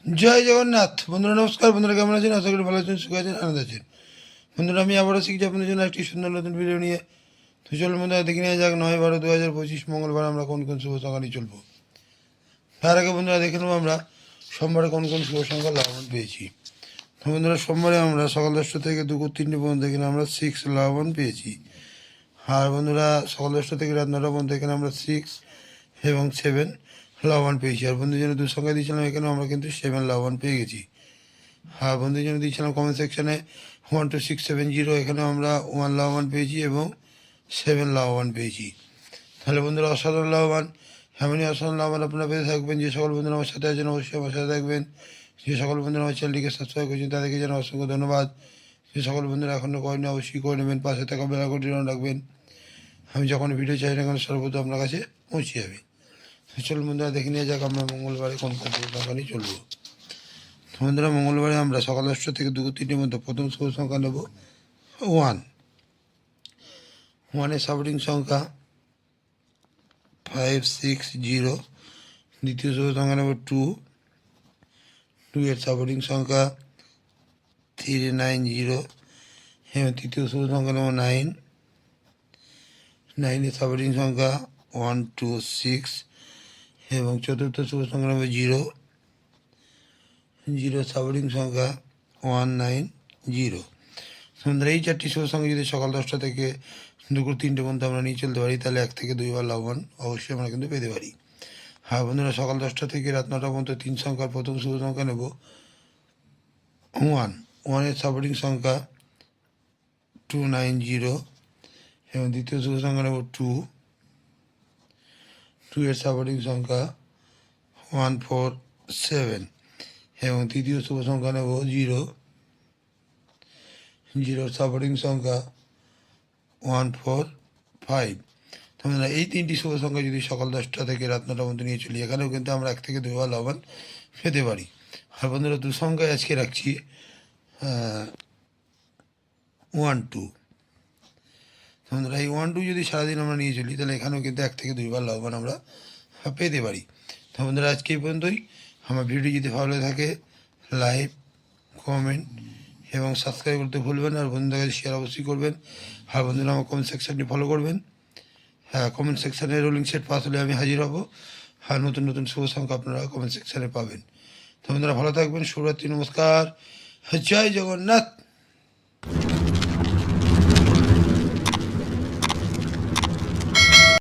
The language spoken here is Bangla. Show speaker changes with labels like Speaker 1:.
Speaker 1: জয় জগন্নাথ। বন্ধুরা নমস্কার। বন্ধুরা কেমন আছেন? আশা করি ভালো আছেন, সুখে আছেন, আনন্দ আছেন। বন্ধুরা আমি আবারও শিখছি আপনাদের জন্য একটি সুন্দর নতুন ভিডিও নিয়ে। তো চলুন বন্ধুরা দেখে নেওয়া যাক 9/12/2025 মঙ্গলবার আমরা কোন কোন শুভ সংখ্যা নিয়ে চলবো। তার আগে বন্ধুরা দেখে নেবো আমরা সোমবারে কোন কোন শুভ সংখ্যা লাভবান পেয়েছি। তো বন্ধুরা সোমবারে আমরা সকাল 10টা থেকে দুপুর 3টে পর্যন্ত এখানে আমরা 6 লাভবান পেয়েছি। আর বন্ধুরা সকাল 10টা থেকে রাত 9টা পর্যন্ত এখানে আমরা 6 এবং 7 লাভবান পেয়েছি। আর বন্ধুর জন্য 2 সংখ্যা দিয়েছিলাম, এখানেও আমরা কিন্তু 7 লাভবান পেয়ে গেছি। হ্যাঁ, বন্ধুর জন্য দিয়েছিলাম কমেন্ট সেকশানে 12670, এখানেও আমরা 1 লাভবান পেয়েছি এবং 7 লাভবান পেয়েছি। তাহলে বন্ধুরা অসাধারণ লাভবান, এমনই অসাধারণ লাভবান আপনারা পেতে থাকবেন। যে সকল বন্ধুরা আমার সাথে আছেন অবশ্যই আমার সাথে থাকবেন। যে সকল বন্ধুরা আমার চ্যানেলটিকে সাবস্ক্রাইব করেছেন তাদেরকে যেন অসংখ্য ধন্যবাদ। যে সকল বন্ধুরা এখনও করেন অবশ্যই করে নেবেন, পাশে থাকা বেল আইকনটি অন রাখবেন। আমি যখন ভিডিও চাই না কেন সর্বপ্রথম আপনার কাছে পৌঁছে যাবে। চলুন বন্ধুরা দেখে নিয়ে যাক আমরা মঙ্গলবারে কোন কোন সংখ্যা নিয়ে চলবো। বন্ধুরা মঙ্গলবারে আমরা সকাল 10টা থেকে দুপুর 3টের মধ্যে প্রথম শুভ সংখ্যা নেব 1। 1-এর সাপোর্টিং সংখ্যা 560। দ্বিতীয় শুভ সংখ্যা নেব 2। 2-এর সাপোর্টিং সংখ্যা 390 এবং তৃতীয় শুভ সংখ্যা নেব 9। 9-এর সাপোর্টিং সংখ্যা 126 এবং চতুর্থ শুভ সংখ্যা নেব 0। 0 সাপোর্টিং সংখ্যা 190। বন্ধুরা এই 4টি শুভ সংখ্যা যদি সকাল 10টা থেকে দুপুর 3টে পর্যন্ত আমরা নিয়ে চলতে পারি তাহলে 1 থেকে 2 বার লাভবান অবশ্যই আমরা কিন্তু পেতে পারি। হ্যাঁ বন্ধুরা সকাল 10টা থেকে রাত 9টা পর্যন্ত 3 সংখ্যার প্রথম শুভ সংখ্যা নেব 1। 1-এর সাপোর্টিং সংখ্যা 290 এবং দ্বিতীয় শুভ সংখ্যা নেব 2। 2-এর সাপোর্টিং সংখ্যা 147 এবং তৃতীয় শুভ সংখ্যা নেব 0। 0-এর সাপোর্টিং সংখ্যা 145। তোমরা এই 3টি শুভ সংখ্যা যদি সকাল 10টা থেকে রাত 9টা পর্যন্ত নিয়ে চলি, এখানেও কিন্তু আমরা 1 থেকে 2 বার লাভবান পেতে পারি। আর বন্ধুরা 2 সংখ্যায় আজকে রাখছি 1-2। বন্ধুরা এই 1-2 যদি সারাদিন আমরা নিয়ে চলি তাহলে এখানেও কিন্তু 1 থেকে 2 বার লাভবান আমরা পেতে পারি। তো বন্ধুরা আজকে এই পর্যন্তই। আমার ভিডিও যদি ভালো থাকে লাইক, কমেন্ট এবং সাবস্ক্রাইব করতে ভুলবেন, আর বন্ধুদের কাছে শেয়ার অবশ্যই করবেন। আর বন্ধুরা আমার কমেন্ট সেকশানটি ফলো করবেন। হ্যাঁ, কমেন্ট সেকশানে রোলিং সেট পাস হলে আমি হাজির হব। আর নতুন নতুন শুভ সংখ্যা আপনারা কমেন্ট সেকশানে পাবেন। তো বন্ধুরা ভালো থাকবেন। শুভরাত্রি, নমস্কার, জয় জগন্নাথ।